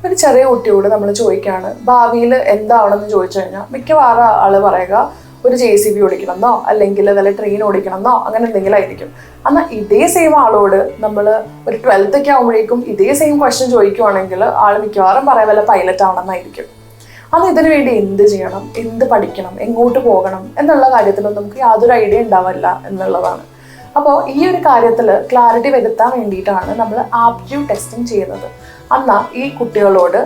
ഒരു ചെറിയ കുട്ടിയോട് നമ്മൾ ചോദിക്കുകയാണ് ഭാവിയിൽ എന്താവണമെന്ന് ചോദിച്ചു കഴിഞ്ഞാൽ മിക്കവാറും ആൾ പറയുക ഒരു JCB ഓടിക്കണമെന്നോ അല്ലെങ്കിൽ വല്ല ട്രെയിൻ ഓടിക്കണമെന്നോ അങ്ങനെ എന്തെങ്കിലും ആയിരിക്കും. എന്നാൽ ഇതേ സെയിം ആളോട് നമ്മൾ ഒരു 12th ഒക്കെ ആകുമ്പോഴേക്കും ഇതേ സെയിം ക്വസ്റ്റ്യൻ ചോദിക്കുവാണെങ്കിൽ ആൾ മിക്കവാറും പറയാൻ വല്ല പൈലറ്റ് ആവണമെന്നായിരിക്കും. അന്ന് ഇതിനു വേണ്ടി എന്ത് ചെയ്യണം, എന്ത് പഠിക്കണം, എങ്ങോട്ട് പോകണം എന്നുള്ള കാര്യത്തിലൊന്നും നമുക്ക് യാതൊരു ഐഡിയ ഉണ്ടാവില്ല എന്നുള്ളതാണ്. അപ്പോൾ ഈ ഒരു കാര്യത്തിൽ ക്ലാരിറ്റി വരുത്താൻ വേണ്ടിയിട്ടാണ് നമ്മൾ ആപ്റ്റിറ്റ്യൂഡ് ടെസ്റ്റിംഗ് ചെയ്യുന്നത്. എന്നാൽ ഈ കുട്ടികളോട്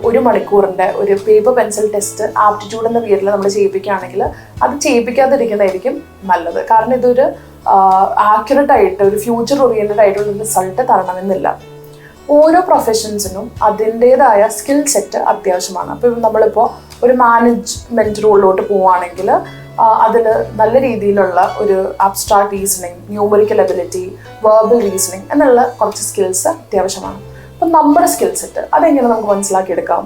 ഒരു മണിക്കൂറിൻ്റെ ഒരു പേപ്പർ പെൻസിൽ ടെസ്റ്റ് ആപ്റ്റിറ്റ്യൂഡ് എന്ന പേരിൽ നമ്മൾ ചെയ്യിപ്പിക്കുകയാണെങ്കിൽ അത് ചെയ്യിപ്പിക്കാതിരിക്കുന്നതായിരിക്കും നല്ലത്. കാരണം ഇതൊരു ആക്യുറേറ്റ് ആയിട്ട് ഒരു ഫ്യൂച്ചർ ഓറിയൻറ്റഡ് ആയിട്ടുള്ള റിസൾട്ട് തരണമെന്നില്ല. ഓരോ പ്രൊഫഷൻസിനും അതിൻ്റേതായ സ്കിൽ സെറ്റ് അത്യാവശ്യമാണ്. അപ്പോൾ നമ്മളിപ്പോൾ ഒരു മാനേജ്മെൻറ്റ് റോളിലോട്ട് പോവുകയാണെങ്കിൽ അതിൽ നല്ല രീതിയിലുള്ള ഒരു abstract reasoning, numerical ability, verbal reasoning എന്നുള്ള കുറച്ച് സ്കിൽസ് അത്യാവശ്യമാണ്. അപ്പം നമ്മുടെ സ്കിൽ സെറ്റ് അതെങ്ങനെ നമുക്ക് മനസ്സിലാക്കിയെടുക്കാം?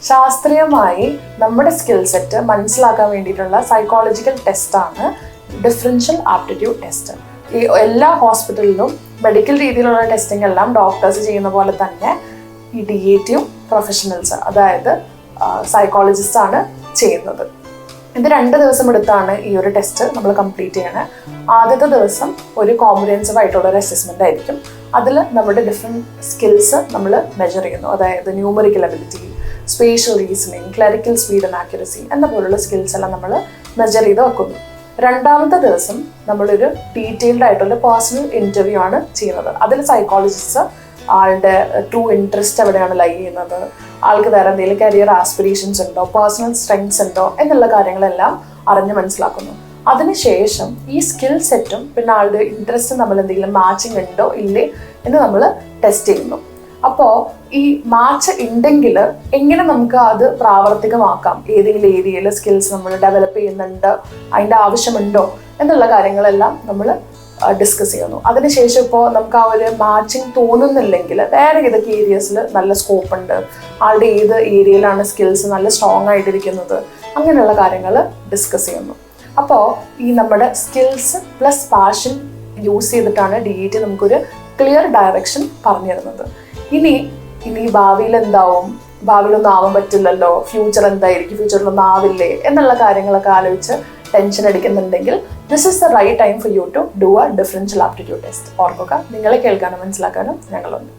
ശാസ്ത്രീയമായി നമ്മുടെ സ്കിൽ സെറ്റ് മനസ്സിലാക്കാൻ വേണ്ടിയിട്ടുള്ള സൈക്കോളജിക്കൽ ടെസ്റ്റാണ് ഡിഫറൻഷ്യൽ ആപ്റ്റിറ്റ്യൂഡ് ടെസ്റ്റ്. ഈ എല്ലാ ഹോസ്പിറ്റലിലും മെഡിക്കൽ രീതിയിലുള്ള ടെസ്റ്റിംഗ് എല്ലാം ഡോക്ടേഴ്സ് ചെയ്യുന്ന പോലെ തന്നെ ഈ DATയും പ്രൊഫഷണൽസ് അതായത് സൈക്കോളജിസ്റ്റ് ആണ് ചെയ്യുന്നത്. ഇത് 2 ദിവസം എടുത്താണ് ഈ ഒരു ടെസ്റ്റ് നമ്മൾ കംപ്ലീറ്റ് ചെയ്യണേ. ആദ്യത്തെ ദിവസം ഒരു കോംപ്രിഹെൻസീവ് ആയിട്ടുള്ള ഒരു അസസ്മെൻ്റ് ആയിരിക്കും. അതിൽ നമ്മുടെ ഡിഫറെൻറ്റ് സ്കിൽസ് നമ്മൾ മെഷർ ചെയ്യുന്നു. അതായത് numerical ability, spatial reasoning, clerical speed and accuracy എന്ന പോലുള്ള സ്കിൽസ് എല്ലാം നമ്മൾ മെഷർ ചെയ്ത് വെക്കുന്നു. രണ്ടാമത്തെ ദിവസം നമ്മളൊരു ഡീറ്റെയിൽഡ് ആയിട്ടുള്ള പേഴ്സണൽ ഇൻ്റർവ്യൂ ആണ് ചെയ്യുന്നത്. അതിൽ സൈക്കോളജിസ്റ്റ് ആളുടെ ട്രൂ ഇൻട്രസ്റ്റ് എവിടെയാണ് ലൈ ചെയ്യുന്നത്, ആൾക്ക് വേറെ എന്തെങ്കിലും കരിയർ ആസ്പിറേഷൻസ് ഉണ്ടോ, പേഴ്സണൽ സ്ട്രെങ്ത്സ് ഉണ്ടോ എന്നുള്ള കാര്യങ്ങളെല്ലാം അറിഞ്ഞ് മനസ്സിലാക്കുന്നു. അതിനുശേഷം ഈ സ്കിൽ സെറ്റും പിന്നെ ആളുടെ ഇൻട്രസ്റ്റും നമ്മൾ എന്തെങ്കിലും മാച്ചിങ് ഉണ്ടോ ഇല്ലേ എന്ന് നമ്മൾ ടെസ്റ്റ് ചെയ്യുന്നു. അപ്പോൾ ഈ മാച്ച് ഉണ്ടെങ്കിൽ എങ്ങനെ നമുക്ക് അത് പ്രാവർത്തികമാക്കാം, ഏതെങ്കിലും ഏരിയയിൽ സ്കിൽസ് നമ്മൾ ഡെവലപ്പ് ചെയ്യുന്നുണ്ട്, അതിൻ്റെ ആവശ്യമുണ്ടോ എന്നുള്ള കാര്യങ്ങളെല്ലാം നമ്മൾ ഡിസ്കസ് ചെയ്യുന്നു. അതിനുശേഷം ഇപ്പോൾ നമുക്ക് ആ ഒരു മാച്ചിങ് തോന്നുന്നില്ലെങ്കിൽ വേറെ ഏതൊക്കെ ഏരിയസിൽ നല്ല സ്കോപ്പ് ഉണ്ട്, ആളുടെ ഏത് ഏരിയയിലാണ് സ്കിൽസ് നല്ല സ്ട്രോങ് ആയിട്ടിരിക്കുന്നത്, അങ്ങനെയുള്ള കാര്യങ്ങൾ ഡിസ്കസ് ചെയ്യുന്നു. അപ്പോൾ ഈ നമ്മുടെ സ്കിൽസ് പ്ലസ് പാഷൻ യൂസ് ചെയ്തിട്ടാണ് DAT നമുക്കൊരു ക്ലിയർ ഡയറക്ഷൻ പറഞ്ഞു തരുന്നത്. ഇനി ഭാവിയിൽ എന്താവും, ഭാവിയിലൊന്നും ആവാൻ പറ്റില്ലല്ലോ, ഫ്യൂച്ചർ എന്തായിരിക്കും, ഫ്യൂച്ചറിലൊന്നും ആവില്ലേ എന്നുള്ള കാര്യങ്ങളൊക്കെ ആലോചിച്ച് ടെൻഷൻ അടിക്കുന്നുണ്ടെങ്കിൽ this is the right time for you to do a differential aptitude test. ഓർക്കുക, നിങ്ങളെ കേൾക്കാനും മനസ്സിലാക്കാനും ഞങ്ങളുണ്ട്.